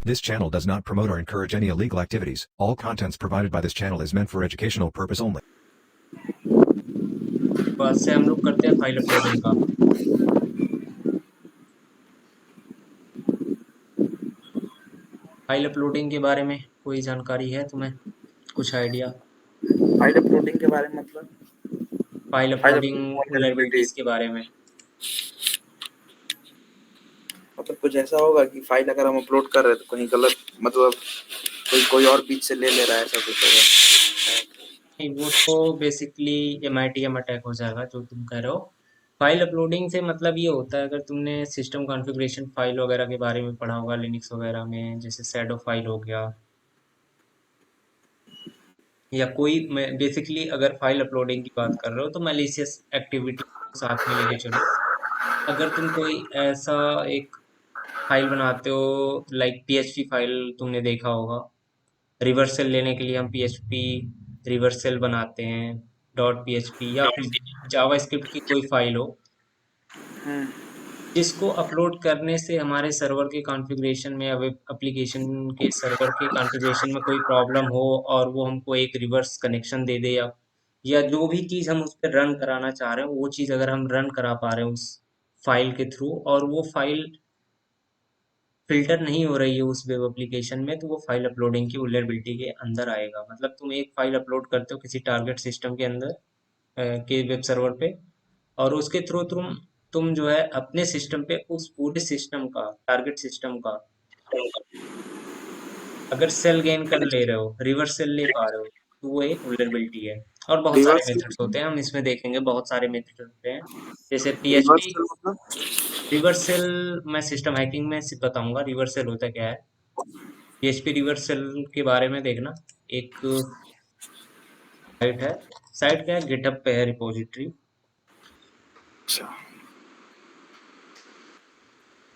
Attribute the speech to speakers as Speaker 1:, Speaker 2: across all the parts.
Speaker 1: This channel does not promote or encourage any illegal activities. All contents provided by this channel is meant for educational purpose only.
Speaker 2: बाद से हम लोग करते हैं file uploading का। File uploading के बारे में कोई जानकारी है तुम्हें, कुछ आइडिया?
Speaker 3: फाइल अपलोडिंग के बारे में मतलब
Speaker 2: फाइल
Speaker 3: फाइल
Speaker 2: अपलोडिंग वल्नरेबिलिटीज के बारे में।
Speaker 3: मतलब कुछ ऐसा होगा कि फाइल अगर हम अपलोड कर रहे हैं तो कहीं गलत मतलब कोई और बीच से ले रहा है, ऐसा कुछ होगा?
Speaker 2: नहीं, वो तो बेसिकली MITM अटैक हो जाएगा जो तुम कह रहे हो। फाइल अपलोडिंग से मतलब ये होता है, अगर तुमने सिस्टम कॉन्फ़िगरेशन फाइल वगैरह के बारे में पढ़ा होगा लिनक्स वगैरह में, जैसे शैडो फाइल हो गया, या कोई, मैं बेसिकली अगर फाइल अपलोडिंग की बात कर रहे हो तो मैलिशियस एक्टिविटी साथ में लेके चलो। अगर तुम कोई ऐसा एक फाइल बनाते हो, लाइक PHP फाइल तुमने देखा होगा, रिवर्सल लेने के लिए हम PHP रिवर्सल बनाते हैं .php, या फिर जावास्क्रिप्ट की कोई फाइल हो जिसको अपलोड करने से हमारे सर्वर के कॉन्फ़िगरेशन में या वेब एप्लीकेशन के सर्वर के कॉन्फ़िगरेशन में कोई प्रॉब्लम हो और वो हमको एक रिवर्स कनेक्शन दे दे, या जो भी चीज़ हम उस पर रन कराना चाह रहे हैं वो चीज़ अगर हम रन करा पा रहे हैं उस फाइल के थ्रू, और वो फाइल फिल्टर नहीं हो रही है उस वेब एप्लीकेशन में, तो वो फाइल अपलोडिंग की वल्नरेबिलिटी के अंदर आएगा। मतलब तुम एक फाइल अपलोड करते हो किसी टारगेट सिस्टम के अंदर, के वेब सर्वर पे, और उसके थ्रू तुम जो है अपने सिस्टम पे उस पूरे सिस्टम का, टारगेट सिस्टम का अगर सेल गेन कर ले रहे हो, रिवर्स सेल ले पा रहे हो, तो वो एक वल्नरेबिलिटी है। और बहुत सारे
Speaker 3: रिवर्स
Speaker 2: मेथड्स होते हैं, हम इसमें देखेंगे बहुत सारे मेथड होते हैं, जैसे
Speaker 3: रिवर्स
Speaker 2: PHP
Speaker 3: मतलब
Speaker 2: रिवर्स सेल। मैं सिस्टम हैकिंग में सिर्फ बताऊंगा रिवर्स सेल होता क्या है। PHP रिवर्स सेल के बारे में देखना, एक साइट है, साइट क्या है, गिटहब पे है रिपोजिटरी,
Speaker 3: अच्छा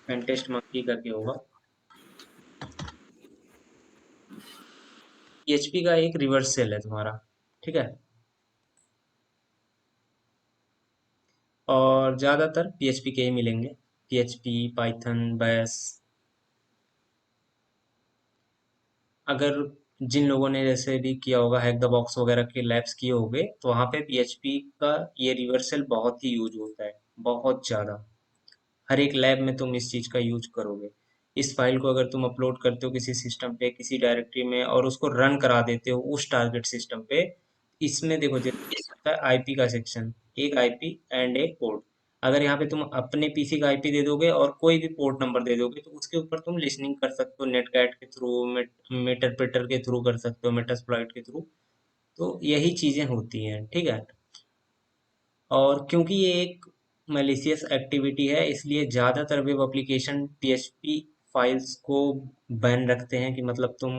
Speaker 2: पेंटेस्ट मंकी करके होगा। PHP का एक रिवर्स सेल है तुम्हारा, ठीक है। और ज़्यादातर PHP के ही मिलेंगे, PHP, पाइथन, बैश। अगर जिन लोगों ने जैसे भी किया होगा हैक द बॉक्स वगैरह के लैब्स किए होंगे, तो वहाँ पे PHP का ये रिवर्सल बहुत ही यूज होता है, बहुत ज़्यादा। हर एक लैब में तुम इस चीज़ का यूज करोगे। इस फाइल को अगर तुम अपलोड करते हो किसी सिस्टम पे, किसी डायरेक्टरी में, और उसको रन करा देते हो उस टारगेट सिस्टम पे, इसमें देखो जैसे होता है IP का सेक्शन, एक IP एंड एक पोर्ट। अगर यहाँ पे तुम अपने PC का IP दे दोगे और कोई भी पोर्ट नंबर दे दोगे, तो उसके ऊपर तुम लिसनिंग कर सकते हो नेटकैट के थ्रू, मेटरप्रेटर के थ्रू कर सकते हो, मेटास्प्लॉइट के थ्रू। तो यही चीज़ें होती हैं, ठीक है। और क्योंकि ये एक मैलिशियस एक्टिविटी है, इसलिए ज़्यादातर वेब एप्लीकेशन PHP फाइल्स को बैन रखते हैं, कि मतलब तुम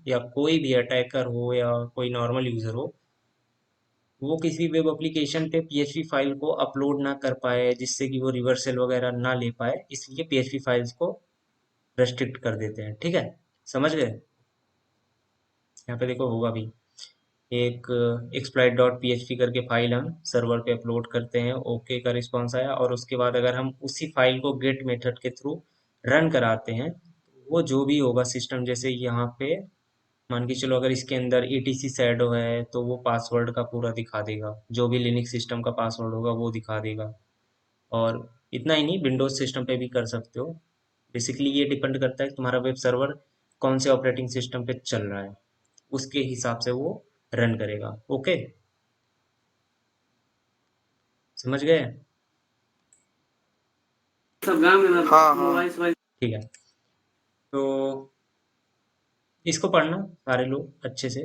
Speaker 2: या कोई भी अटैकर हो या कोई नॉर्मल यूज़र हो, वो किसी वेब एप्लीकेशन पे PHP फाइल को अपलोड ना कर पाए, जिससे कि वो रिवर्सल वगैरह ना ले पाए, इसलिए PHP फाइल्स को रेस्ट्रिक्ट कर देते हैं, ठीक है। समझ गए? यहाँ पे देखो होगा भी एक exploit.php करके फाइल हम सर्वर पे अपलोड करते हैं, ओके का रिस्पॉन्स आया, और उसके बाद अगर हम उसी फाइल को गेट मेथड के थ्रू रन कराते हैं, वो जो भी होगा सिस्टम, जैसे यहाँ पे मान के चलो अगर इसके अंदर etc शैडो है, तो वो पासवर्ड का पूरा दिखा देगा, जो भी लिनक्स सिस्टम का पासवर्ड होगा वो दिखा देगा। और इतना ही नहीं, विंडोज सिस्टम पे भी कर सकते हो। बेसिकली ये डिपेंड करता है कि तुम्हारा वेब सर्वर कौन से ऑपरेटिंग सिस्टम पे चल रहा है, उसके हिसाब से वो रन करेगा, ओके। समझ गए?
Speaker 3: सब गांव में हाँ हाँ
Speaker 2: ठीक है, तो इसको पढ़ना सारे लोग अच्छे से।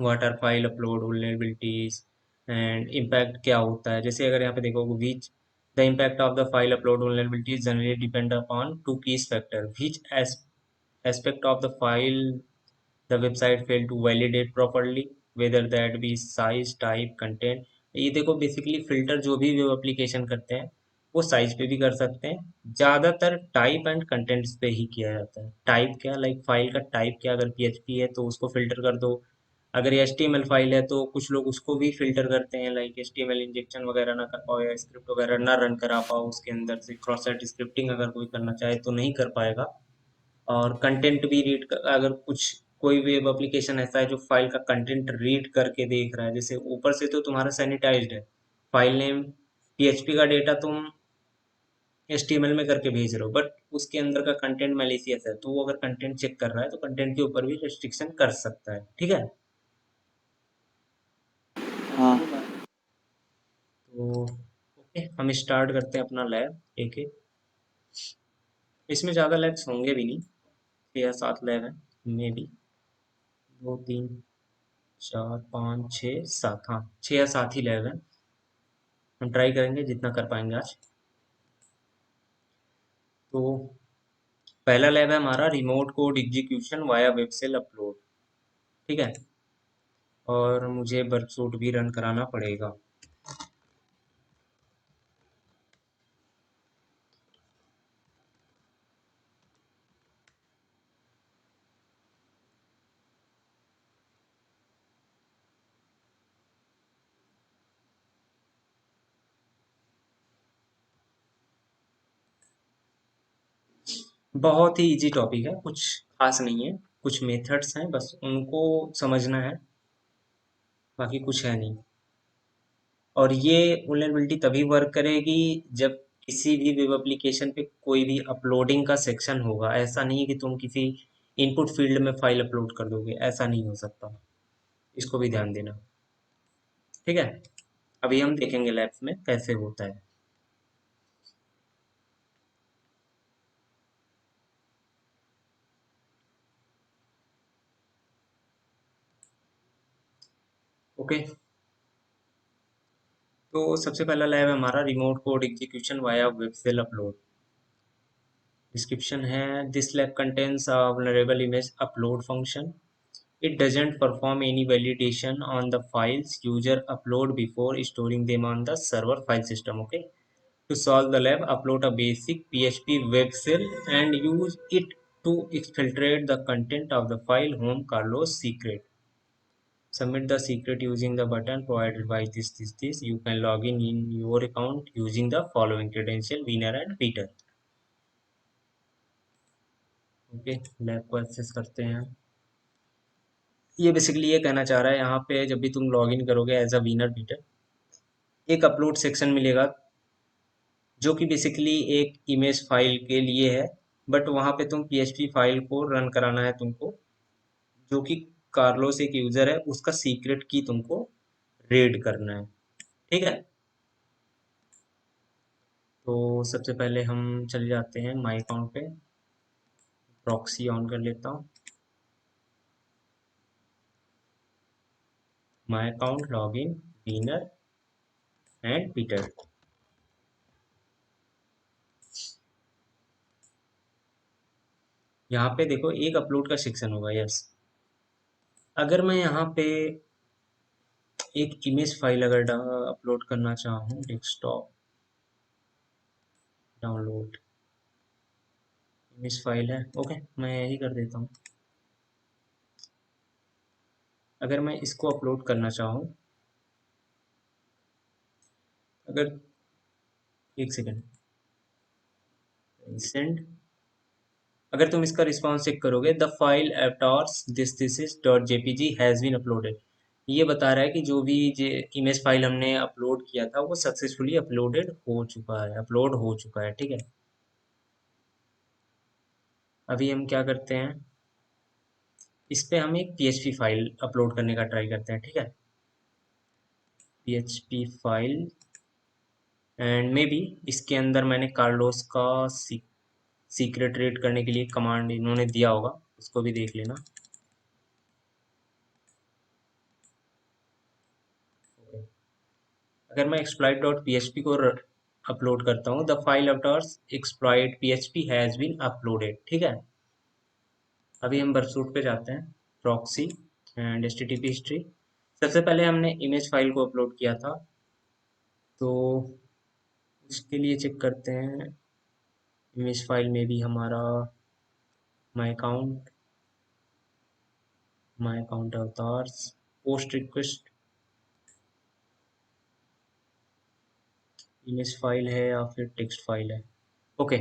Speaker 2: What are file upload vulnerabilities and impact क्या होता है, जैसे अगर यहाँ पे देखो, which the impact of the file upload vulnerabilities generally depend upon two keys factor, which aspect of the file the website failed to validate properly, whether that be size, type, content। ये देखो basically filter जो भी web application करते हैं वो size पे भी कर सकते हैं, ज़्यादातर टाइप एंड कंटेंट्स पे ही किया जाता है। टाइप क्या, लाइक फाइल का टाइप क्या, अगर PHP है तो उसको फिल्टर कर दो, अगर ये HTML फाइल है तो कुछ लोग उसको भी फिल्टर करते हैं, लाइक HTML इंजेक्शन वगैरह ना कर पाओ, या स्क्रिप्ट वगैरह ना रन करा पाओ उसके अंदर से, क्रॉस साइट स्क्रिप्टिंग अगर कोई करना चाहे तो नहीं कर पाएगा। और कंटेंट भी अगर कुछ कोई वेब एप्लीकेशन ऐसा है जो फाइल का कंटेंट रीड करके देख रहा है, जैसे ऊपर से तो तुम्हारा सैनिटाइज्ड है, फाइल नेम पीएचपी का डेटा तुम एचटीएमएल में करके भेज रहे हो, बट उसके अंदर का कंटेंट मैलिशियस है, तो वो अगर कंटेंट चेक कर रहा है तो कंटेंट के ऊपर भी रेस्ट्रिक्शन कर सकता है। ठीक है,
Speaker 3: हाँ
Speaker 2: तो ओके, हम स्टार्ट करते हैं अपना लैब एक एक। इसमें ज़्यादा लैब्स होंगे भी नहीं, 6 या 7 लैब हैं मे बी, 2 3 4 5 6 7, हाँ 6 या 7 ही लैब हैं। हम ट्राई करेंगे जितना कर पाएंगे आज। तो पहला लैब है हमारा remote code execution via webshell upload. ठीक है, और मुझे वर्कसूट भी रन कराना पड़ेगा। बहुत ही इजी टॉपिक है, कुछ खास नहीं है, कुछ मेथड्स हैं बस उनको समझना है, बाकी कुछ है नहीं। और ये वल्नरेबिलिटी तभी वर्क करेगी जब किसी भी वेब एप्लीकेशन पे कोई भी अपलोडिंग का सेक्शन होगा। ऐसा नहीं है कि तुम किसी इनपुट फील्ड में फाइल अपलोड कर दोगे, ऐसा नहीं हो सकता, इसको भी ध्यान देना। ठीक है, अभी हम देखेंगे लैब्स में कैसे होता है। ओके, तो सबसे पहला लैब है हमारा remote code execution via webshell upload. Description है, this lab contains a vulnerable image upload function. It doesn't perform any validation on the files user upload before storing them on the server file system. Okay. To solve the lab, upload a basic PHP web shell and use it to exfiltrate the content of the file home Carlos secret. Submit the secret using the button provided by this. You can log in your account using the following credential, winner and Peter. Okay, lab को access करते हैं। ये basically ये कहना चाह रहा है यहाँ पे जब भी तुम लॉग इन करोगे एज अ विनर पीटर, एक अपलोड सेक्शन मिलेगा जो कि बेसिकली एक इमेज फाइल के लिए है, बट वहाँ पे तुम पीएचपी फाइल को रन कराना है तुमको, जो कि कार्लोस एक यूजर है उसका सीक्रेट की तुमको रीड करना है। ठीक है, तो सबसे पहले हम चले जाते हैं माई अकाउंट पे, प्रॉक्सी ऑन कर लेता हूँ, my account log in winner and Peter. यहाँ पे देखो एक अपलोड का सेक्शन होगा, यस। अगर मैं यहाँ पे एक इमेज फाइल अगर अपलोड करना चाहूँ, डेस्कटॉप डाउनलोड इमेज फाइल है, ओके मैं यही कर देता हूँ। अगर मैं इसको अपलोड करना चाहूँ, अगर एक सेकेंड सेंड, अगर तुम इसका रिस्पॉन्स चेक करोगे, the file avatars this is dot JPG has been uploaded, ये बता रहा है कि जो भी इमेज फाइल हमने अपलोड किया था वो सक्सेसफुली अपलोडेड हो चुका है, अपलोड हो चुका है। ठीक है, अभी हम क्या करते हैं, इस पे हम एक पीएचपी फाइल अपलोड करने का ट्राई करते हैं। ठीक है, PHP file and may be इसके अंदर मैंने कार्लोस का सीक्रेट रीड करने के लिए कमांड इन्होंने दिया होगा, उसको भी देख लेना। अगर मैं exploit डॉट php को अपलोड करता हूँ, the file avatars exploit php has been uploaded. ठीक है, अभी हम वर्कसूट पे जाते हैं, प्रॉक्सी एंड http हिस्ट्री। सबसे पहले हमने इमेज फाइल को अपलोड किया था, तो उसके लिए चेक करते हैं इमेज फाइल में भी हमारा my account avatars post request image file है या फिर टेक्स्ट फाइल है। ओके,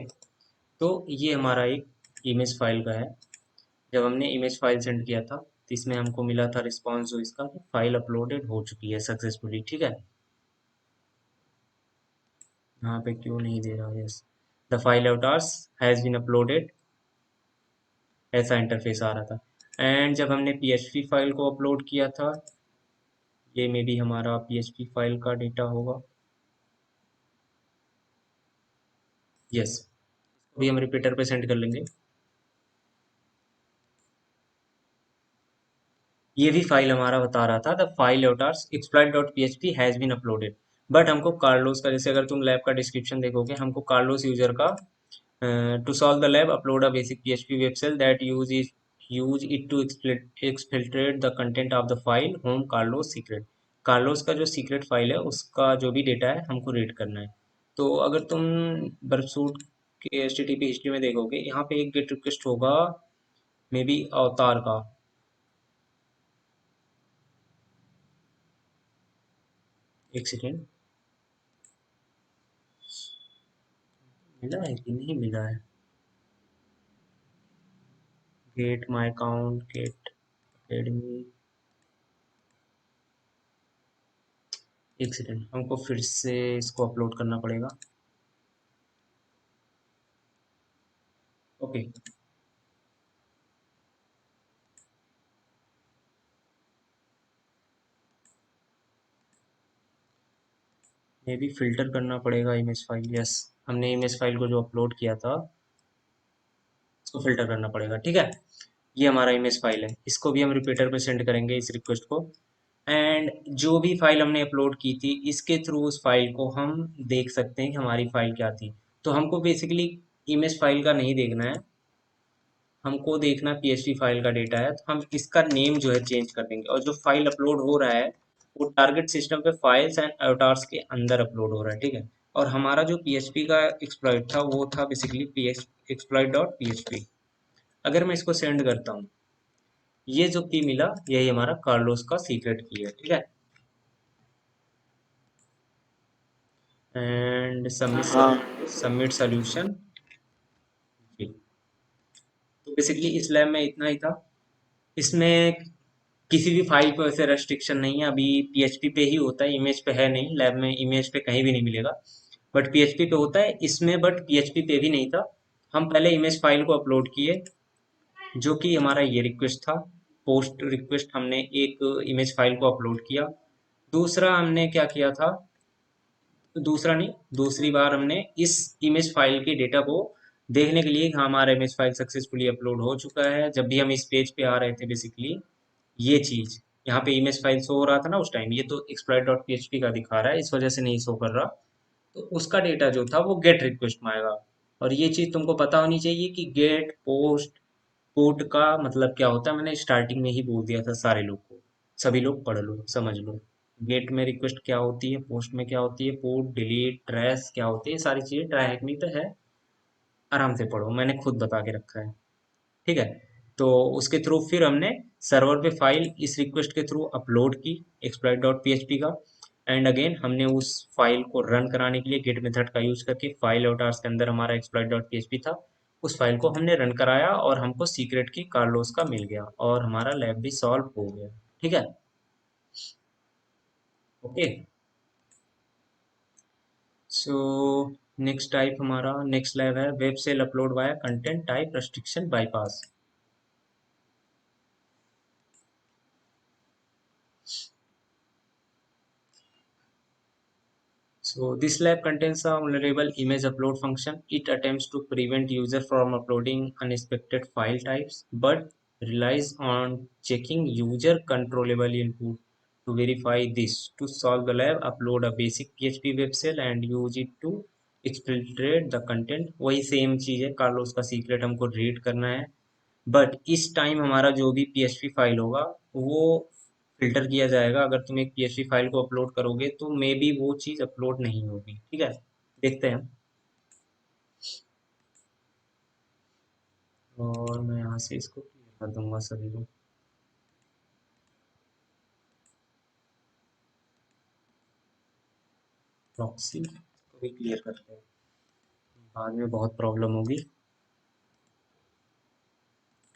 Speaker 2: तो ये हमारा एक इमेज फाइल का है। जब हमने इमेज फाइल सेंड किया था तो इसमें हमको मिला था रिस्पॉन्स जो इसका फाइल अपलोडेड हो चुकी है सक्सेसफुली। ठीक है, यहाँ पे क्यों नहीं दे रहा? Yes, the file avatars has been uploaded, ऐसा इंटरफेस आ रहा था। एंड जब हमने PHP फाइल को अपलोड किया था, ये में भी हमारा PHP फाइल का डेटा होगा। यस, अभी हम रिपीटर पे सेंड कर लेंगे। ये भी फाइल हमारा बता रहा था the file avatars exploit.php has been uploaded, but हमको कार्लोस का, जैसे अगर तुम लैब का डिस्क्रिप्शन देखोगे, हमको कार्लोस यूजर का to solve the lab upload a basic PHP web shell that use it to exfiltrate the content of the file home Carlos secret। Carlos का जो सीक्रेट फाइल है उसका जो भी डेटा है हमको रीड करना है। तो अगर तुम बर्फसूट के HTTP हिस्ट्री में देखोगे, यहाँ पे एक गेट रिक्वेस्ट होगा मे बी अवतार का। एक सेकेंड, मिला है कि नहीं मिला है? Get my account, get academy, एक सेकेंड, हमको फिर से इसको अपलोड करना पड़ेगा। ओके, मे बी फिल्टर करना पड़ेगा इमेज फाइल। यस, हमने इमेज फाइल को जो अपलोड किया था उसको फिल्टर करना पड़ेगा। ठीक है, ये हमारा इमेज फाइल है, इसको भी हम रिपीटर पे सेंड करेंगे इस रिक्वेस्ट को। एंड जो भी फाइल हमने अपलोड की थी, इसके थ्रू उस फाइल को हम देख सकते हैं कि हमारी फाइल क्या थी। तो हमको बेसिकली इमेज फाइल का नहीं देखना है, हमको देखना PHP फाइल का डेटा है। तो हम इसका नेम जो है चेंज कर देंगे, और जो फाइल अपलोड हो रहा है वो टारगेट सिस्टम पे फाइल्स एंड अवतार्स के अंदर अपलोड हो रहा है। ठीक है, और हमारा जो PHP का एक्सप्लॉइट था वो था बेसिकली exploit.php। अगर मैं इसको सेंड करता हूँ, ये जो की मिला यही हमारा कार्लोस का सीक्रेट की है। ठीक है, एंड
Speaker 3: हाँ।
Speaker 2: Submit solution. तो बेसिकली इस लैब में इतना ही था। इसमें किसी भी फाइल पे वैसे रेस्ट्रिक्शन नहीं है, अभी PHP पे ही होता है, इमेज पे है नहीं। लैब में इमेज पे कहीं भी नहीं मिलेगा, बट PHP पे होता है इसमें, बट PHP पे भी नहीं था। हम पहले इमेज फाइल को अपलोड किए, जो कि हमारा ये रिक्वेस्ट था, पोस्ट रिक्वेस्ट। हमने एक इमेज फाइल को अपलोड किया। दूसरा हमने क्या किया था, तो दूसरा नहीं, दूसरी बार हमने इस इमेज फाइल के डेटा को देखने के लिए कि हाँ, हमारा इमेज फाइल सक्सेसफुली अपलोड हो चुका है। जब भी हम इस पेज पे आ रहे थे, बेसिकली ये चीज यहाँ पे इमेज फाइल शो हो रहा था ना उस टाइम, ये तो exploit.php का दिखा रहा है, इस वजह से नहीं शो कर रहा। तो उसका डेटा जो था वो गेट रिक्वेस्ट में आएगा। और ये चीज तुमको पता होनी चाहिए कि गेट, पोस्ट, पुट का मतलब क्या होता है। मैंने स्टार्टिंग में ही बोल दिया था सारे लोग को, सभी लोग पढ़ लो, समझ लो। गेट में रिक्वेस्ट क्या होती है, पोस्ट में क्या होती है, पुट, डिलीट, ट्रेस क्या होती है, सारी चीजें ट्राई हैक में तो है, आराम से पढ़ो, मैंने खुद बता के रखा है। ठीक है, तो उसके थ्रू फिर हमने सर्वर पे फाइल इस रिक्वेस्ट के थ्रू अपलोड की exploit.php का। एंड अगेन हमने उस फाइल को रन कराने के लिए गेट मेथड का यूज करके, फाइल अवतार्स के अंदर हमारा exploit.php था, उस फाइल को हमने रन कराया और हमको सीक्रेट की कार्लोस का मिल गया, और हमारा लैब भी सॉल्व हो गया। ठीक है, ओके। सो नेक्स्ट टाइप, हमारा नेक्स्ट लैब है web shell upload via content type restriction bypass. So this lab contains a vulnerable image upload function. It attempts to prevent user from uploading unexpected file types, but relies on checking user controllable input to verify this. To solve the lab, upload a basic PHP web shell and use it to exfiltrate the content। वही same चीज है, Carlos का secret हमको read करना है, but इस time हमारा जो भी PHP फाइल होगा वो फिल्टर किया जाएगा। अगर तुम एक PHP फाइल को अपलोड करोगे तो मे बी वो चीज़ अपलोड नहीं होगी। ठीक है, देखते हैं हम। और मैं यहाँ से इसको क्लियर कर दूंगा सभी को। प्रॉक्सी को भी क्लियर करते हैं, बाद में बहुत प्रॉब्लम होगी।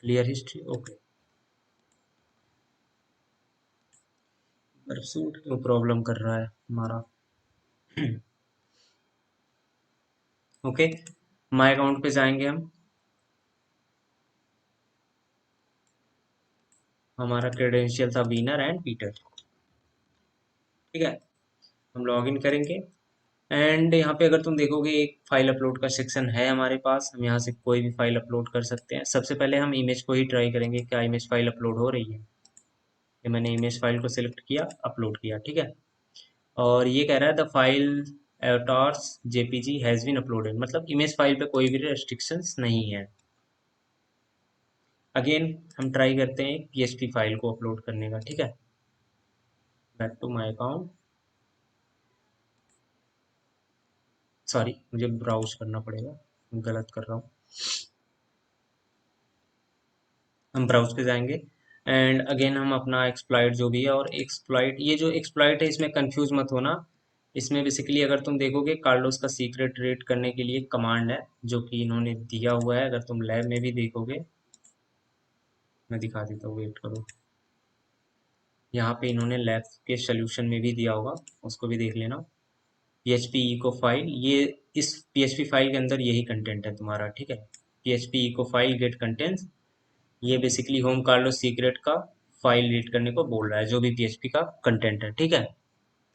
Speaker 2: Clear history, okay. पर सूट क्यों प्रॉब्लम कर रहा है हमारा? ओके, माय अकाउंट पे जाएंगे हम। हमारा क्रेडेंशियल था विनर एंड पीटर, ठीक है। हम लॉग इन करेंगे एंड यहाँ पे अगर तुम देखोगे एक फाइल अपलोड का सेक्शन है हमारे पास। हम यहाँ से कोई भी फाइल अपलोड कर सकते हैं। सबसे पहले हम इमेज को ही ट्राई करेंगे, क्या इमेज फाइल अपलोड हो रही है। ये मैंने इमेज फाइल को सिलेक्ट किया, अपलोड किया, ठीक है। और ये कह रहा है the file avatars jpg has been uploaded, मतलब इमेज फाइल पे कोई भी रेस्ट्रिक्शंस नहीं है। अगेन हम ट्राई करते हैं पीएचपी फाइल को अपलोड करने का, ठीक है। Back to my account, sorry मुझे ब्राउज करना पड़ेगा, गलत कर रहा हूँ। हम ब्राउज पे जाएंगे एंड अगेन हम अपना एक्सप्लॉइट जो भी है, और एक्सप्लॉइट, ये जो एक्सप्लॉइट है इसमें कंफ्यूज मत होना। इसमें बेसिकली अगर तुम देखोगे कार्लोस का सीक्रेट रीड करने के लिए कमांड है जो कि इन्होंने दिया हुआ है। अगर तुम लैब में भी देखोगे, मैं दिखा देता हूँ, वेट करो। यहाँ पे इन्होंने लैब के सोल्यूशन में भी दिया होगा, उसको भी देख लेना। PHP इको फाइल, ये इस PHP फाइल के अंदर यही कंटेंट है तुम्हारा, ठीक है। PHP echo file get contents, ये बेसिकली होम कार्लोस सीक्रेट का फाइल रीड करने को बोल रहा है, जो भी PHP का कंटेंट है, ठीक है।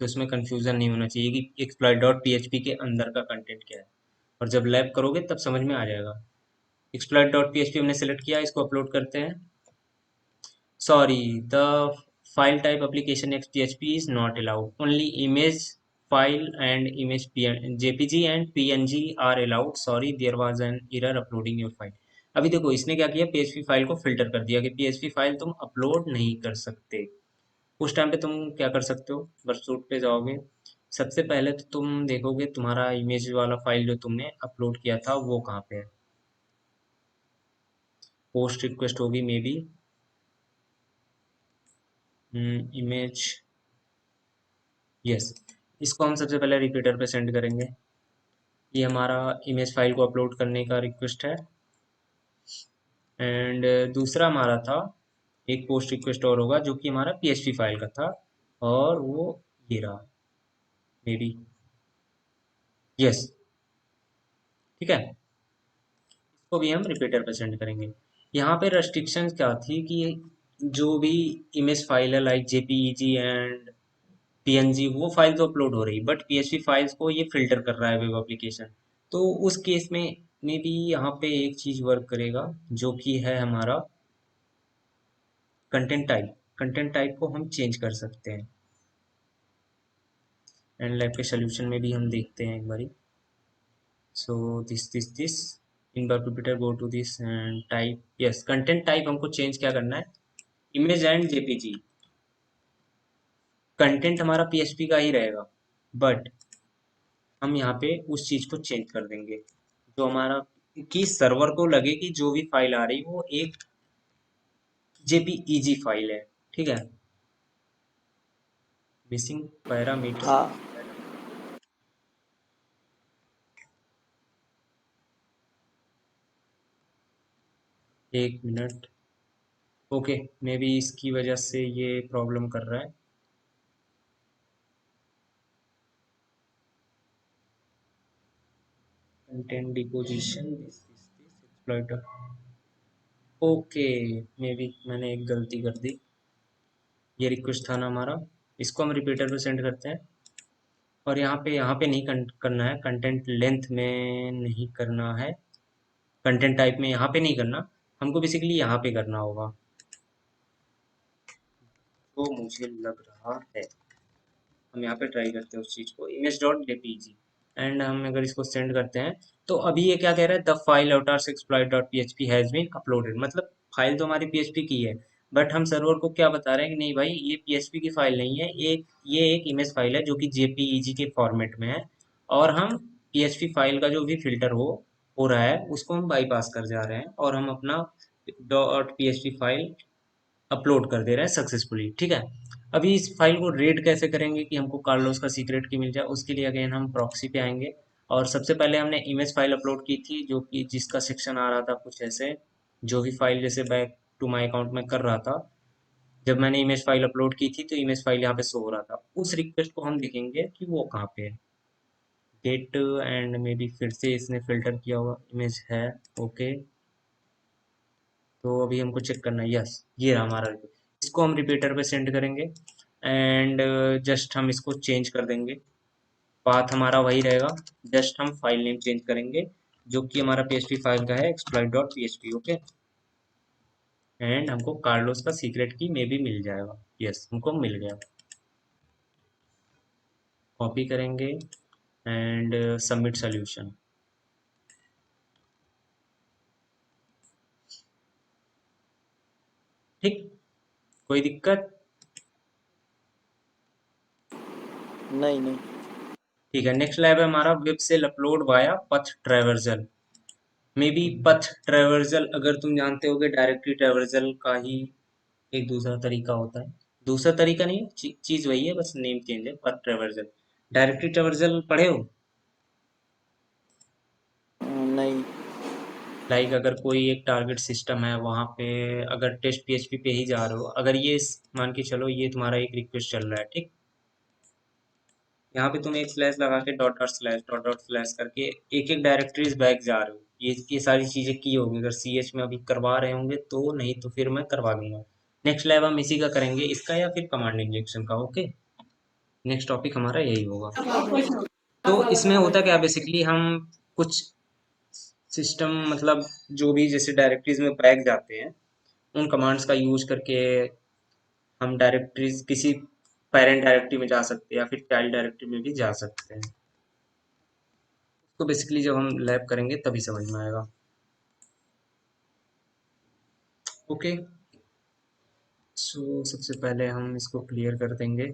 Speaker 2: तो इसमें कंफ्यूजन नहीं होना चाहिए कि एक्सप्लॉइट डॉट PHP के अंदर का कंटेंट क्या है, और जब लैब करोगे तब समझ में आ जाएगा। एक्सप्लॉइट डॉट PHP हमने सेलेक्ट किया, इसको अपलोड करते हैं। Sorry, the file type application XPHP is not allowed. Only image file and image JPG and PNG are allowed. Sorry, there was an error uploading your file. अभी देखो इसने क्या किया, PHP फाइल को फिल्टर कर दिया कि PHP फाइल तुम अपलोड नहीं कर सकते। उस टाइम पे तुम क्या कर सकते हो, वर्कसूट पे जाओगे। सबसे पहले तो तुम देखोगे तुम्हारा इमेज वाला फाइल जो तुमने अपलोड किया था वो कहाँ पे है। पोस्ट रिक्वेस्ट होगी मे बी, इमेज, यस। इसको हम सबसे पहले रिपीटर पे सेंड करेंगे। ये हमारा इमेज फाइल को अपलोड करने का रिक्वेस्ट है। एंड दूसरा हमारा था एक पोस्ट रिक्वेस्ट और होगा जो कि हमारा PHP फाइल का था, और वो ये रहा मे बी, यस, ठीक है। इसको भी हम रिपीटर पे सेंड करेंगे। यहाँ पे रेस्ट्रिक्शन क्या थी कि जो भी इमेज फाइल है लाइक JPEG एंड PNG, वो फाइल तो अपलोड हो रही, बट PHP फाइल्स को ये फिल्टर कर रहा है वेब एप्लीकेशन। तो उस केस में मे बी यहाँ पे एक चीज वर्क करेगा जो कि है हमारा कंटेंट टाइप। कंटेंट टाइप को हम चेंज कर सकते हैं, एंड लैब के सोल्यूशन में भी हम देखते हैं एक बारी। So this in computer go to this and type, yes, content type हमको चेंज क्या करना है, इमेज एंड JPG। कंटेंट हमारा PHP का ही रहेगा, बट हम यहाँ पे उस चीज को चेंज कर देंगे जो हमारा, कि सर्वर को लगे कि जो भी फाइल आ रही वो एक JPEG फाइल है, ठीक है। मिसिंग पैरामीटर,
Speaker 3: हाँ।
Speaker 2: एक मिनट, ओके, मे बी इसकी वजह से ये प्रॉब्लम कर रहा है। Content disposition, this exploiter, okay, maybe बी मैंने एक गलती कर दी। ये रिक्वेस्ट था ना हमारा, इसको हम रिपीटर पे सेंड करते हैं। और यहाँ पे नहीं करना है, कंटेंट लेंथ में नहीं करना है, कंटेंट टाइप में यहाँ पे नहीं करना, हमको बेसिकली यहाँ पे करना होगा, तो मुझे लग रहा है हम यहाँ पे ट्राई करते हैं उस चीज़ को, इमेज डॉट जेपीजी। एंड हम अगर इसको सेंड करते हैं तो अभी ये क्या कह रहा है, the file avatars exploit dot PHP has been uploaded, मतलब फाइल तो हमारी PHP की है, बट हम सर्वर को क्या बता रहे हैं कि नहीं भाई ये PHP की फाइल नहीं है, ये एक इमेज फाइल है जो कि JPEG के फॉर्मेट में है, और हम PHP फाइल का जो भी फिल्टर हो रहा है उसको हम बाईपास कर जा रहे हैं, और हम अपना डॉट PHP फाइल अपलोड कर दे रहे हैं सक्सेसफुली, ठीक है। अभी इस फाइल को रेड कैसे करेंगे कि हमको कार्लोस का सीक्रेट की मिल जाए, उसके लिए अगेन हम प्रॉक्सी पे आएंगे। और सबसे पहले हमने इमेज फाइल अपलोड की थी जो कि जिसका सेक्शन आ रहा था कुछ ऐसे, जो भी फाइल जैसे बैक टू माई अकाउंट में कर रहा था, जब मैंने इमेज फाइल अपलोड की थी तो इमेज फाइल यहाँ पे शो हो रहा था। उस रिक्वेस्ट को हम देखेंगे कि वो कहाँ पे है। गेट एंड मे बी फिर से इसने फिल्टर किया हुआ इमेज है। ओके, तो अभी हमको चेक करना है। यस, ये रहा हमारा रिक्वेस्ट। इसको हम रिपीटर पे सेंड करेंगे एंड जस्ट हम इसको चेंज कर देंगे। पाथ हमारा वही रहेगा, जस्ट हम फाइल नेम चेंज करेंगे जो कि हमारा पीएचपी फाइल का है, exploit.php। ओके, एंड हमको कार्लोस का सीक्रेट की में भी मिल जाएगा। यस, हमको मिल गया। कॉपी करेंगे एंड सबमिट सोल्यूशन। ठीक, कोई दिक्कत?
Speaker 4: नहीं नहीं।
Speaker 2: ठीक है, नेक्स्ट लैब है हमारा वेब सेल अपलोड वाया पथ ट्रैवर्सल। मे बी पथ ट्रैवर्सल अगर तुम जानते होगे, डायरेक्टरी ट्रैवर्सल का ही एक दूसरा तरीका होता है। दूसरा तरीका नहीं, चीज वही है, बस नेम चेंज है। पथ ट्रैवर्सल, डायरेक्टरी ट्रैवर्सल पढ़े हो?
Speaker 4: नहीं।
Speaker 2: लाइक अगर कोई एक टारगेट सिस्टम है, वहां पे अगर टेस्ट पीएचपी पे ही जा रहे हो, अगर ये मान के चलो ये तुम्हारा एक रिक्वेस्ट चल रहा है, ठीक, यहाँ पे तुम एक स्लैश लगा के डॉट डॉट स्लैश करके एक एक डायरेक्टरीज बैक जा रहे हो। ये सारी चीजें की होगी, अगर सीएच में अभी करवा रहे होंगे तो, नहीं तो फिर मैं करवा दूंगा। नेक्स्ट लैब हम इसी का करेंगे, इसका या फिर कमांड इंजेक्शन का। ओके, नेक्स्ट टॉपिक हमारा यही होगा। तो इसमें होता क्या बेसिकली, हम कुछ सिस्टम मतलब जो भी जैसे डायरेक्टरीज में बैक जाते हैं, उन कमांड्स का यूज करके हम डायरेक्टरीज किसी पेरेंट डायरेक्टरी में जा सकते हैं या फिर चाइल्ड डायरेक्टरी में भी जा सकते हैं। तो बेसिकली जब हम लैब करेंगे तभी समझ में आएगा। ओके, सो सबसे पहले हम इसको क्लियर कर देंगे।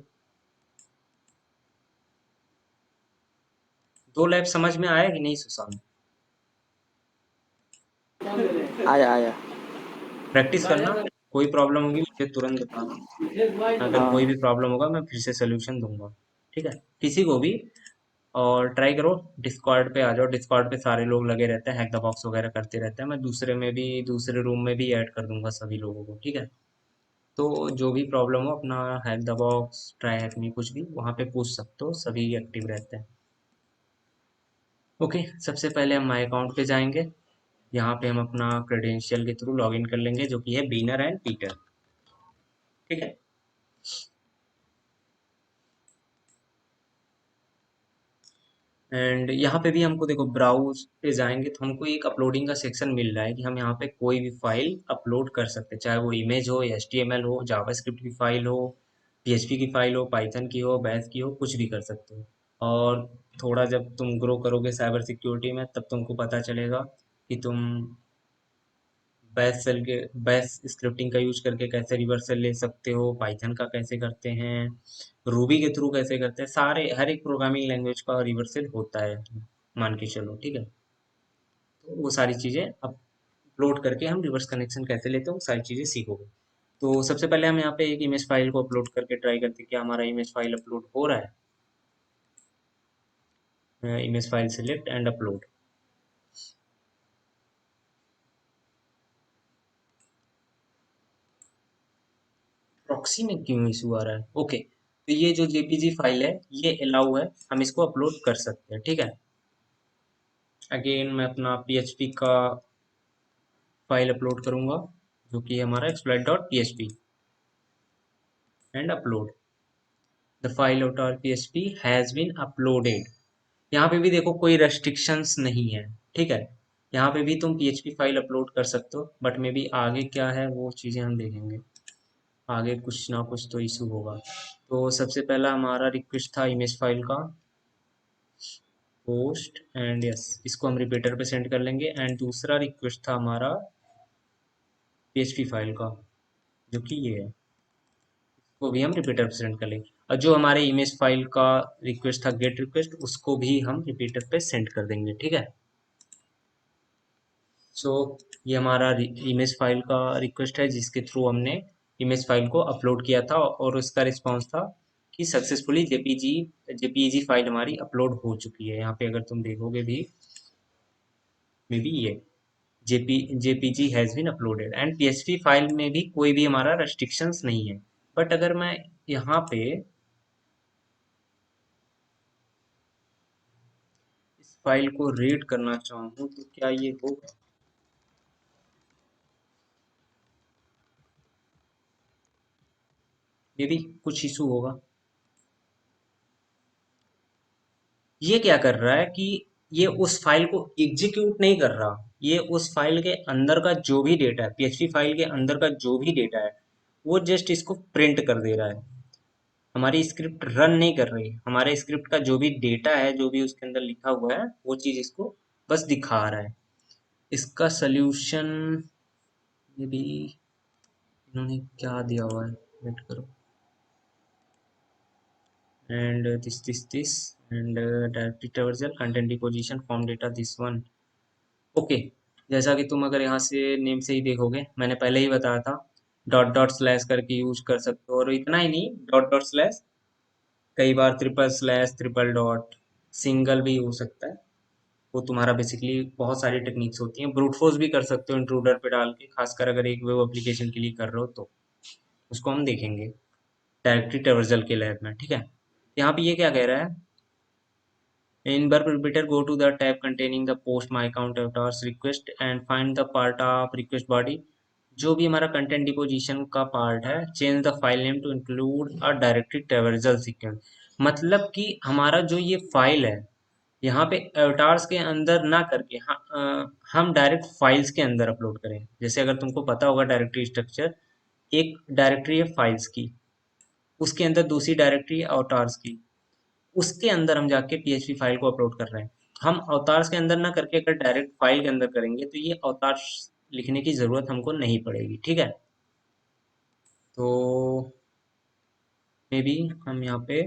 Speaker 2: दो लैब समझ में आया कि नहीं सुशांत?
Speaker 4: आया आया।
Speaker 2: प्रैक्टिस करना, कोई प्रॉब्लम होगी मुझे तुरंत बताना। अगर कोई
Speaker 4: हाँ।
Speaker 2: भी प्रॉब्लम होगा मैं फिर से सोल्यूशन दूंगा, ठीक है, किसी को भी। और ट्राई करो, डिस्कॉर्ड पे आ जाओ। डिस्कॉर्ड पे सारे लोग लगे रहते हैं, हैक द बॉक्स वगैरह करते रहते हैं। मैं दूसरे में भी, दूसरे रूम में भी ऐड कर दूंगा सभी लोगों को, ठीक है। तो जो भी प्रॉब्लम हो अपना hack the box, try hack me, कुछ भी वहाँ पे पूछ सकते हो, सभी एक्टिव रहते हैं। ओके, सबसे पहले हम माई अकाउंट पे जाएंगे। यहाँ पे हम अपना क्रेडेंशियल के थ्रू लॉगिन कर लेंगे जो कि है बीनर एंड पीटर, ठीक है। एंड यहाँ पे भी हमको देखो, ब्राउज पे जाएंगे तो हमको एक अपलोडिंग का सेक्शन मिल रहा है कि हम यहाँ पे कोई भी फाइल अपलोड कर सकते हैं, चाहे वो इमेज हो या HTML हो, जावास्क्रिप्ट की फाइल हो, PHP की फाइल हो, पाइथन की हो, बैश की हो, कुछ भी कर सकते हो। और थोड़ा जब तुम ग्रो करोगे साइबर सिक्योरिटी में, तब तुमको पता चलेगा कि तुम बैश स्क्रिप्टिंग का यूज करके कैसे रिवर्सल ले सकते हो, पाइथन का कैसे करते हैं, रूबी के थ्रू कैसे करते हैं। सारे हर एक प्रोग्रामिंग लैंग्वेज का रिवर्सल होता है, मान के चलो, ठीक है। तो वो सारी चीज़ें अपलोड करके हम रिवर्स कनेक्शन कैसे लेते हैं, वो सारी चीज़ें सीखोगे। तो सबसे पहले हम यहाँ पे एक इमेज फाइल को अपलोड करके ट्राई करते हैं, क्या हमारा इमेज फाइल अपलोड हो रहा है। Image file select and upload. Proxy में क्यों इशू आ रहा है? ओके, तो ये जो जेपीजी फाइल है ये अलाउ है, हम इसको अपलोड कर सकते हैं, ठीक है। अगेन मैं अपना PHP का फाइल अपलोड करूंगा जो कि हमारा exploit.php and upload. The file of our PHP has been uploaded. यहाँ पे भी देखो कोई रेस्ट्रिक्शंस नहीं है, ठीक है। यहाँ पे भी तुम PHP फाइल अपलोड कर सकते हो, बट मे बी आगे क्या है वो चीज़ें हम देखेंगे। आगे कुछ ना कुछ तो इशू होगा। तो सबसे पहला हमारा रिक्वेस्ट था इमेज फाइल का, पोस्ट एंड यस, इसको हम रिपीटर पे सेंड कर लेंगे। एंड दूसरा रिक्वेस्ट था हमारा PHP फाइल का जो कि ये है, वो भी हम रिपीटर पे सेंड कर लेंगे। और जो हमारे इमेज फाइल का रिक्वेस्ट था, गेट रिक्वेस्ट, उसको भी हम रिपीटर पे सेंड कर देंगे, ठीक है। सो ये हमारा इमेज फाइल का रिक्वेस्ट है जिसके थ्रू हमने इमेज फाइल को अपलोड किया था, और उसका रिस्पांस था कि सक्सेसफुली जेपीईजी फाइल हमारी अपलोड हो चुकी है। यहाँ पे अगर तुम देखोगे भी, मे बी ये JPG has been uploaded and PHP file में भी कोई भी हमारा रेस्ट्रिक्शंस नहीं है। बट अगर मैं यहाँ पे इस फाइल को रीड करना चाहूँ तो क्या ये होगा? मे भी कुछ इशू होगा। ये क्या कर रहा है कि ये उस फाइल को एग्जीक्यूट नहीं कर रहा, ये उस फाइल के अंदर का जो भी डेटा है, पीएचपी फाइल के अंदर का जो भी डेटा है वो जस्ट इसको प्रिंट कर दे रहा है। हमारी स्क्रिप्ट रन नहीं कर रही, हमारे स्क्रिप्ट का जो भी डेटा है, जो भी उसके अंदर लिखा हुआ है, वो चीज इसको बस दिखा रहा है। इसका सल्यूशन ये भी इन्होंने क्या दिया हुआ है, वेट करो, and this and directory traversal content deposition form data this one। Okay, जैसा कि तुम अगर यहाँ से नेम से ही देखोगे, मैंने पहले ही बताया था डॉट डॉट स्लैश करके यूज कर सकते हो, और इतना ही नहीं, डॉट डॉट स्लैश, कई बार triple slash, triple dot, single भी हो सकता है। वो तुम्हारा बेसिकली बहुत सारी टेक्निक्स होती हैं। ब्रूट फोर्स भी कर सकते हो इंट्रूडर पे डाल के, खासकर अगर एक वेब एप्लीकेशन के लिए कर रहे हो तो उसको हम देखेंगे डायरेक्टरी ट्रेवर्सल के लैब में, ठीक है। यहाँ पे ये क्या कह रहा है, in burp repeater go to the tab containing the post my account avatars request and find the part of request body। जो भी हमारा कंटेंट डिपोजिशन का पार्ट है, change the file name to include a directory traversal sequence. मतलब कि हमारा जो ये फाइल है, यहाँ पे अवतार्स के अंदर ना करके हम डायरेक्ट फाइल्स के अंदर अपलोड करें। जैसे अगर तुमको पता होगा डायरेक्टरी स्ट्रक्चर, एक डायरेक्टरी है फाइल्स की, उसके अंदर दूसरी डायरेक्टरी है अवतार्स की, उसके अंदर हम जाके पीएचपी फाइल को अपलोड कर रहे हैं। हम अवतार्स के अंदर ना करके अगर डायरेक्ट फाइल के अंदर करेंगे तो ये अवतार्स लिखने की ज़रूरत हमको नहीं पड़ेगी, ठीक है। तो मे बी हम यहाँ पे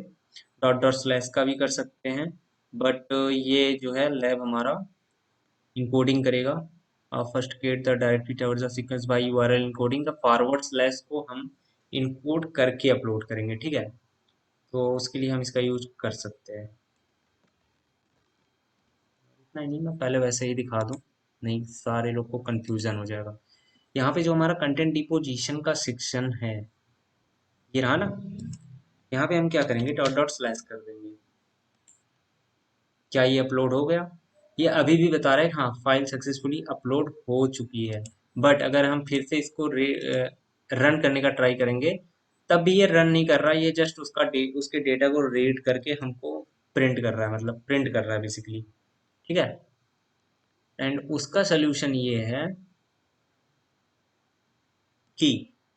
Speaker 2: डॉट डॉट स्लैश का भी कर सकते हैं, बट ये जो है लैब हमारा इनकोडिंग करेगा। First create the directory traversal sequence by URL encoding, the forward slash को हम इनकोड करके अपलोड करेंगे, ठीक है। तो उसके लिए हम इसका यूज कर सकते हैं। नहीं नहीं, मैं पहले वैसे ही दिखा दूं, नहीं सारे लोग को कंफ्यूजन हो जाएगा। यहाँ पे जो हमारा कंटेंट डिपोजिशन का सेक्शन है, ये रहा ना, यहाँ पे हम क्या करेंगे, डॉट डॉट स्लैश कर देंगे। क्या ये अपलोड हो गया? ये अभी भी बता रहा है हाँ फाइल सक्सेसफुली अपलोड हो चुकी है। बट अगर हम फिर से इसको रन करने का ट्राई करेंगे, तब भी ये रन नहीं कर रहा, ये जस्ट उसके डेटा को रीड करके हमको प्रिंट कर रहा है, मतलब प्रिंट कर रहा है बेसिकली, ठीक है। एंड उसका सोल्यूशन ये है कि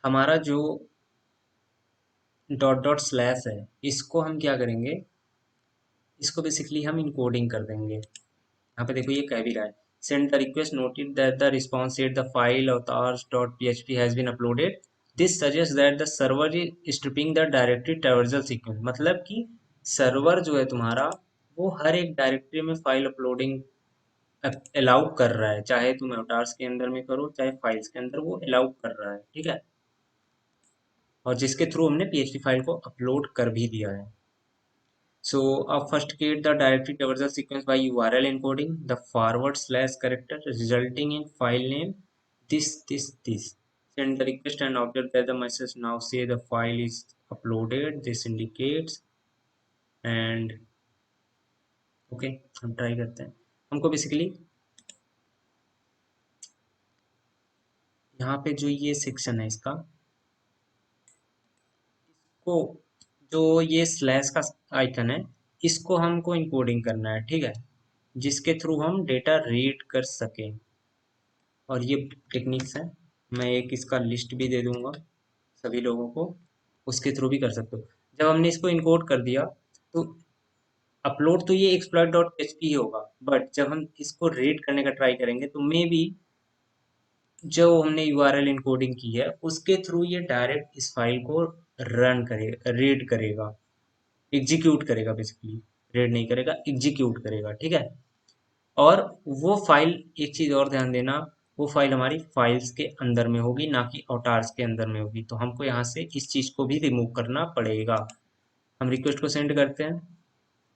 Speaker 2: हमारा जो डॉट डॉट स्लैश है, इसको हम क्या करेंगे, इसको बेसिकली हम इनकोडिंग कर देंगे। यहाँ पे देखो ये कह भी रहा है, send the request noted that the response set the file avatars dot php has been uploaded, this suggest that the server is stripping the directory traversal sequence. मतलब कि सर्वर जो है तुम्हारा, वो हर एक डायरेक्टरी में फाइल अपलोडिंग अलाउ कर रहा है, चाहे तुम अवतार्स के अंदर में करो चाहे फाइल्स के अंदर, वो अलाउ कर रहा है, ठीक है। और जिसके थ्रू हमने पीएचपी फाइल को अपलोड कर भी दिया है। So first create the directory traversal sequence by URL encoding the forward slash character resulting in file name this. Send the request and observe that the message now say the file is uploaded. This indicates and okay, हम try करते हैं। हमको basically यहाँ पे जो ये section है इसका, को जो ये स्लैश का आइकन है, इसको हमको इनकोडिंग करना है, ठीक है, जिसके थ्रू हम डेटा रीड कर सकें। और ये टेक्निक्स है, मैं एक इसका लिस्ट भी दे दूंगा सभी लोगों को, उसके थ्रू भी कर सकते हो। जब हमने इसको इनकोड कर दिया तो अपलोड तो ये exploit.php ही होगा, बट जब हम इसको रीड करने का ट्राई करेंगे तो मे बी जो हमने URL इनकोडिंग की है उसके थ्रू ये डायरेक्ट इस फाइल को रन करेगा, रीड करेगा, एग्जीक्यूट करेगा, बेसिकली रीड नहीं करेगा, एग्जीक्यूट करेगा, ठीक है। और वो फाइल, एक चीज़ और ध्यान देना, वो फाइल हमारी फाइल्स के अंदर में होगी, ना कि अवतार्स के अंदर में होगी। तो हमको यहाँ से इस चीज़ को भी रिमूव करना पड़ेगा। हम रिक्वेस्ट को सेंड करते हैं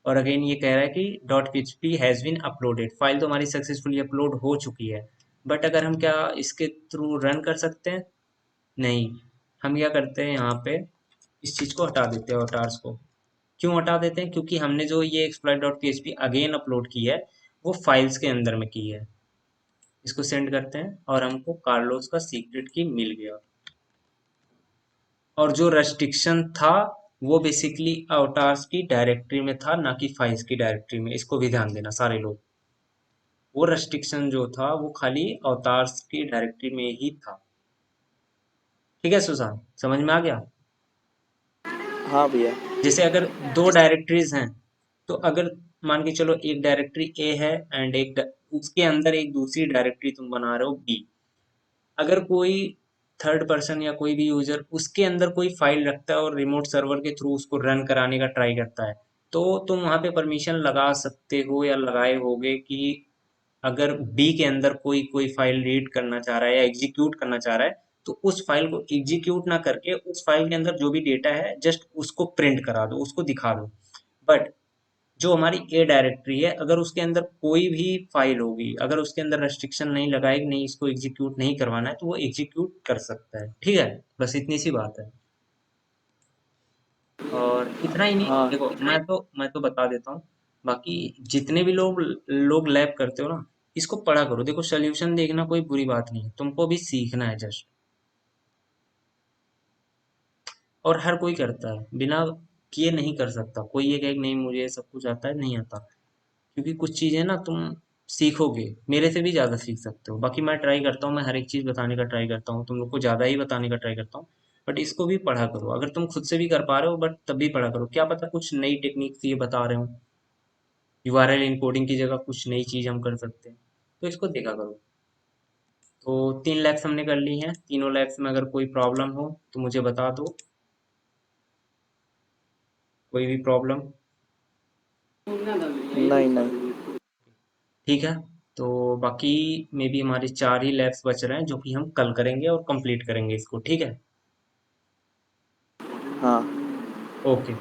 Speaker 2: और अगेन ये कह रहा है कि dot php has been uploaded, file तो हमारी सक्सेसफुली अपलोड हो चुकी है। बट अगर हम क्या इसके थ्रू रन कर सकते हैं? नहीं। हम क्या करते हैं यहाँ पे इस चीज़ को हटा देते हैं अवतार्स को। क्यों हटा देते हैं? क्योंकि हमने जो ये exploit.php अगेन अपलोड की है वो फाइल्स के अंदर में की है। इसको सेंड करते हैं और हमको कार्लोस का सीक्रेट की मिल गया। और जो रेस्ट्रिक्शन था वो बेसिकली अवतार्स की डायरेक्टरी में था, ना कि फाइल्स की डायरेक्टरी में। इसको भी ध्यान देना सारे लोग। वो रेस्ट्रिक्शन जो था वो खाली अवतार्स की डायरेक्टरी में ही था। ठीक है सुशांत, समझ में आ गया?
Speaker 4: हाँ भैया।
Speaker 2: जैसे अगर दो डायरेक्टरीज हैं तो अगर मान के चलो एक डायरेक्टरी ए है एंड उसके अंदर एक दूसरी डायरेक्टरी तुम बना रहे हो बी। अगर कोई थर्ड पर्सन या कोई भी यूजर उसके अंदर कोई फाइल रखता है और रिमोट सर्वर के थ्रू उसको रन कराने का ट्राई करता है तो तुम वहां पे परमिशन लगा सकते हो या लगाए होगे कि अगर बी के अंदर कोई कोई फाइल रीड करना चाह रहा है या एग्जीक्यूट करना चाह रहा है तो उस फाइल को एग्जीक्यूट ना करके उस फाइल के अंदर जो भी डेटा है जस्ट उसको प्रिंट करा दो, उसको दिखा दो। बट जो हमारी ए डायरेक्टरी है अगर उसके अंदर कोई भी फाइल होगी, अगर उसके अंदर रेस्ट्रिक्शन नहीं लगाएगी, नहीं इसको एग्जीक्यूट नहीं करवाना है तो वो एग्जीक्यूट कर सकता है। ठीक है, बस इतनी सी बात है। और इतना ही नहीं,
Speaker 4: हाँ
Speaker 2: देखो मैं तो बता देता हूँ। बाकी जितने भी लोग लैब करते हो ना, इसको पढ़ा करो। देखो सोल्यूशन देखना कोई बुरी बात नहीं है, तुमको भी सीखना है जस्ट। और हर कोई करता है, बिना किए नहीं कर सकता। कोई ये कहे कि नहीं मुझे ये सब कुछ आता है, नहीं आता। क्योंकि कुछ चीजें ना तुम सीखोगे, मेरे से भी ज्यादा सीख सकते हो। बाकी मैं ट्राई करता हूँ, मैं हर एक चीज बताने का ट्राई करता हूँ, तुम लोग को ज्यादा ही बताने का ट्राई करता हूँ। बट इसको भी पढ़ा करो, अगर तुम खुद से भी कर पा रहे हो बट तब भी पढ़ा करो। क्या पता कुछ नई टेक्निक ये बता रहे हो, यूआरएल इनकोडिंग की जगह कुछ नई चीज हम कर सकते हैं, तो इसको देखा करो। तो 3 लैक्स हमने कर ली हैं। तीनों लैक्स में अगर कोई प्रॉब्लम हो तो मुझे बता दो। कोई भी प्रॉब्लम?
Speaker 4: नहीं नहीं।
Speaker 2: ठीक है। तो बाकी मे बी हमारे 4 ही लैब्स बच रहे हैं जो कि हम कल करेंगे और कंप्लीट करेंगे इसको। ठीक है।
Speaker 4: हाँ।
Speaker 2: ओके।